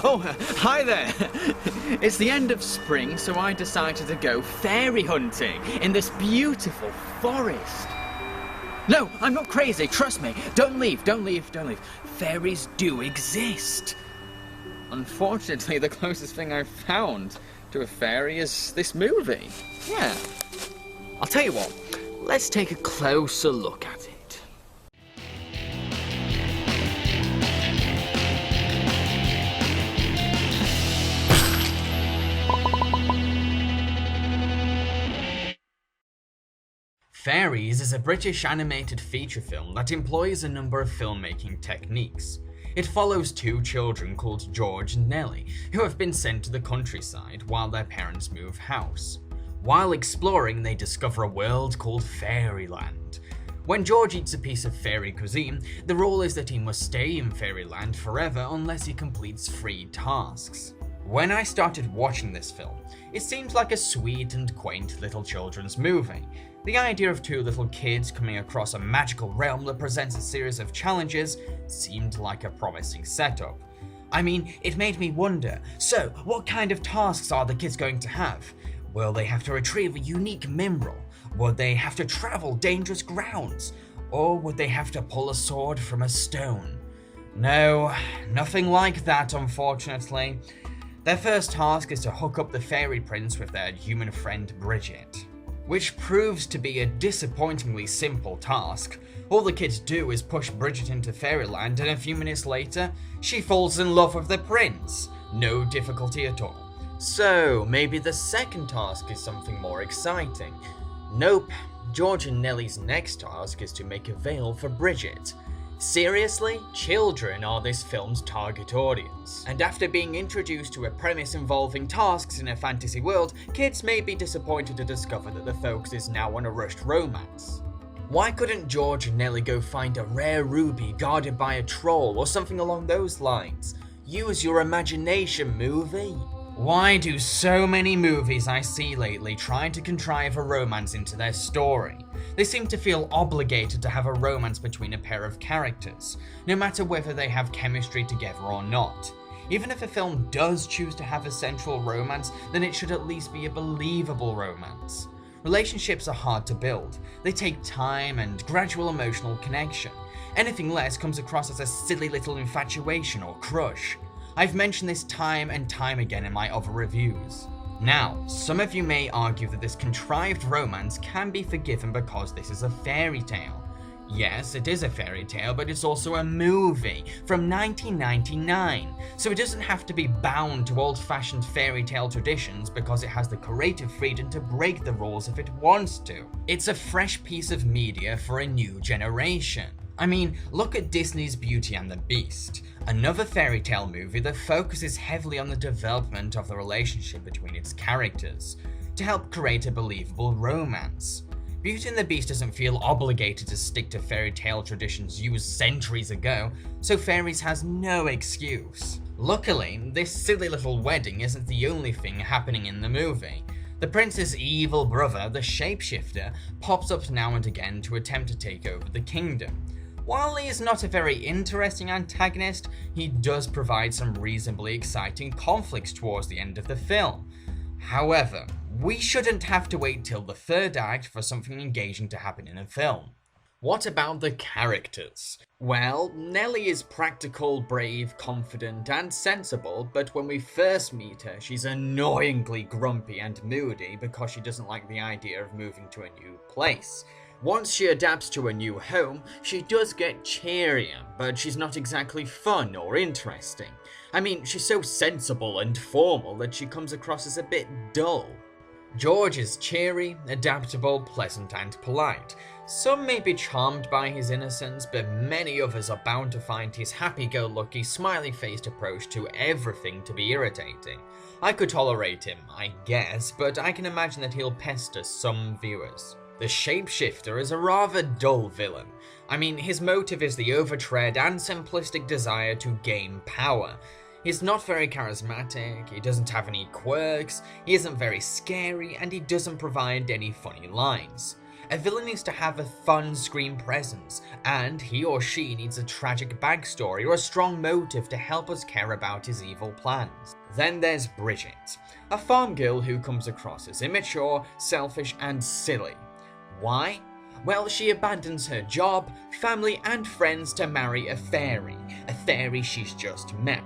Oh, hi there. It's the end of spring, so I decided to go fairy hunting in this beautiful forest. No, I'm not crazy, trust me. Don't leave. Fairies do exist. Unfortunately, the closest thing I've found to a fairy is this movie. Yeah. I'll tell you what, let's take a closer look at it. Fairies is a British animated feature film that employs a number of filmmaking techniques. It follows two children called George and Nellie, who have been sent to the countryside while their parents move house. While exploring, they discover a world called Fairyland. When George eats a piece of fairy cuisine, the rule is that he must stay in Fairyland forever unless he completes 3 tasks. When I started watching this film, it seemed like a sweet and quaint little children's movie. The idea of 2 little kids coming across a magical realm that presents a series of challenges seemed like a promising setup. I mean, it made me wonder, so what kind of tasks are the kids going to have? Will they have to retrieve a unique mineral? Would they have to travel dangerous grounds? Or would they have to pull a sword from a stone? No, nothing like that, unfortunately. Their first task is to hook up the fairy prince with their human friend Bridget, which proves to be a disappointingly simple task. All the kids do is push Bridget into Fairyland, and a few minutes later, she falls in love with the prince. No difficulty at all. So, maybe the second task is something more exciting. Nope, George and Nellie's next task is to make a veil for Bridget. Seriously? Children are this film's target audience. And after being introduced to a premise involving tasks in a fantasy world, kids may be disappointed to discover that the focus is now on a rushed romance. Why couldn't George and Nellie go find a rare ruby guarded by a troll or something along those lines? Use your imagination, movie. Why do so many movies I see lately try to contrive a romance into their story? They seem to feel obligated to have a romance between a pair of characters, no matter whether they have chemistry together or not. Even if a film does choose to have a central romance, then it should at least be a believable romance. Relationships are hard to build. They take time and gradual emotional connection. Anything less comes across as a silly little infatuation or crush. I've mentioned this time and time again in my other reviews. Now, some of you may argue that this contrived romance can be forgiven because this is a fairy tale. Yes, it is a fairy tale, but it's also a movie from 1999, so it doesn't have to be bound to old-fashioned fairy tale traditions because it has the creative freedom to break the rules if it wants to. It's a fresh piece of media for a new generation. I mean, look at Disney's Beauty and the Beast, another fairy tale movie that focuses heavily on the development of the relationship between its characters, to help create a believable romance. Beauty and the Beast doesn't feel obligated to stick to fairy tale traditions used centuries ago, so Fairies has no excuse. Luckily, this silly little wedding isn't the only thing happening in the movie. The prince's evil brother, the Shapeshifter, pops up now and again to attempt to take over the kingdom. While he is not a very interesting antagonist, he does provide some reasonably exciting conflicts towards the end of the film. However, we shouldn't have to wait till the third act for something engaging to happen in a film. What about the characters? Well, Nellie is practical, brave, confident, and sensible, but when we first meet her, she's annoyingly grumpy and moody because she doesn't like the idea of moving to a new place. Once she adapts to a new home, she does get cheerier, but she's not exactly fun or interesting. I mean, she's so sensible and formal that she comes across as a bit dull. George is cheery, adaptable, pleasant, and polite. Some may be charmed by his innocence, but many others are bound to find his happy-go-lucky, smiley-faced approach to everything to be irritating. I could tolerate him, I guess, but I can imagine that he'll pester some viewers. The Shapeshifter is a rather dull villain. I mean, his motive is the overtread and simplistic desire to gain power. He's not very charismatic, he doesn't have any quirks, he isn't very scary, and he doesn't provide any funny lines. A villain needs to have a fun screen presence, and he or she needs a tragic backstory or a strong motive to help us care about his evil plans. Then there's Bridget, a farm girl who comes across as immature, selfish, and silly. Why? Well, she abandons her job, family, and friends to marry a fairy she's just met.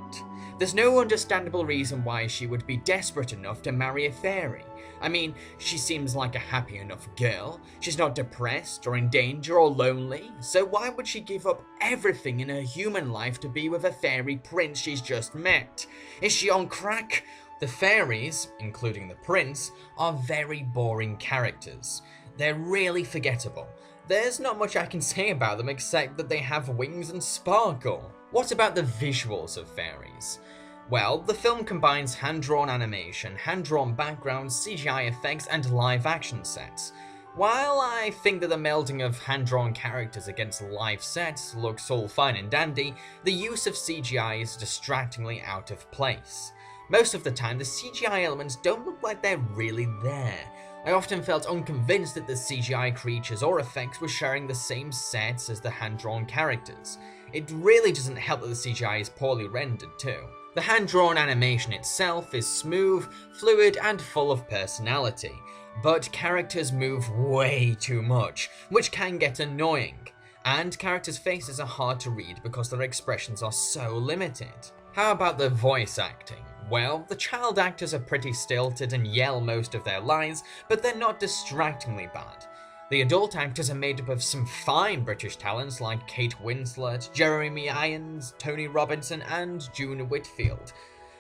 There's no understandable reason why she would be desperate enough to marry a fairy. I mean, she seems like a happy enough girl, she's not depressed or in danger or lonely, so why would she give up everything in her human life to be with a fairy prince she's just met? Is she on crack? The fairies, including the prince, are very boring characters. They're really forgettable. There's not much I can say about them except that they have wings and sparkle. What about the visuals of Fairies? Well, the film combines hand-drawn animation, hand-drawn backgrounds, CGI effects, and live-action sets. While I think that the melding of hand-drawn characters against live sets looks all fine and dandy, the use of CGI is distractingly out of place. Most of the time, the CGI elements don't look like they're really there. I often felt unconvinced that the CGI creatures or effects were sharing the same sets as the hand-drawn characters. It really doesn't help that the CGI is poorly rendered too. The hand-drawn animation itself is smooth, fluid, and full of personality, but characters move way too much, which can get annoying. And characters' faces are hard to read because their expressions are so limited. How about the voice acting? Well, the child actors are pretty stilted and yell most of their lines, but they're not distractingly bad. The adult actors are made up of some fine British talents like Kate Winslet, Jeremy Irons, Tony Robinson, and June Whitfield.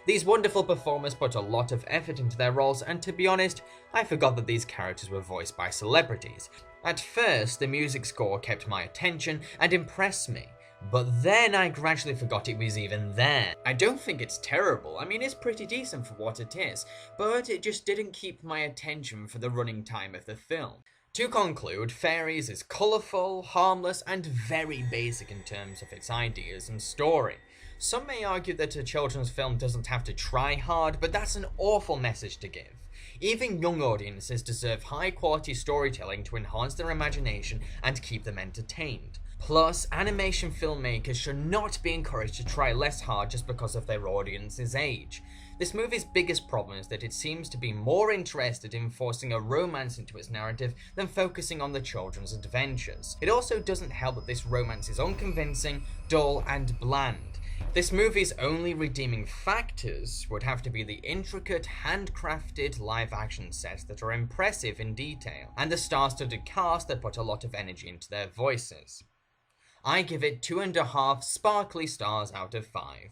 These wonderful performers put a lot of effort into their roles, and to be honest, I forgot that these characters were voiced by celebrities. At first, the music score kept my attention and impressed me, but then I gradually forgot it was even there. I don't think it's terrible, I mean it's pretty decent for what it is, but it just didn't keep my attention for the running time of the film. To conclude, Fairies is colourful, harmless, and very basic in terms of its ideas and story. Some may argue that a children's film doesn't have to try hard, but that's an awful message to give. Even young audiences deserve high-quality storytelling to enhance their imagination and keep them entertained. Plus, animation filmmakers should not be encouraged to try less hard just because of their audience's age. This movie's biggest problem is that it seems to be more interested in forcing a romance into its narrative than focusing on the children's adventures. It also doesn't help that this romance is unconvincing, dull, and bland. This movie's only redeeming factors would have to be the intricate, handcrafted live-action sets that are impressive in detail, and the star-studded cast that put a lot of energy into their voices. I give it 2.5 sparkly stars out of 5.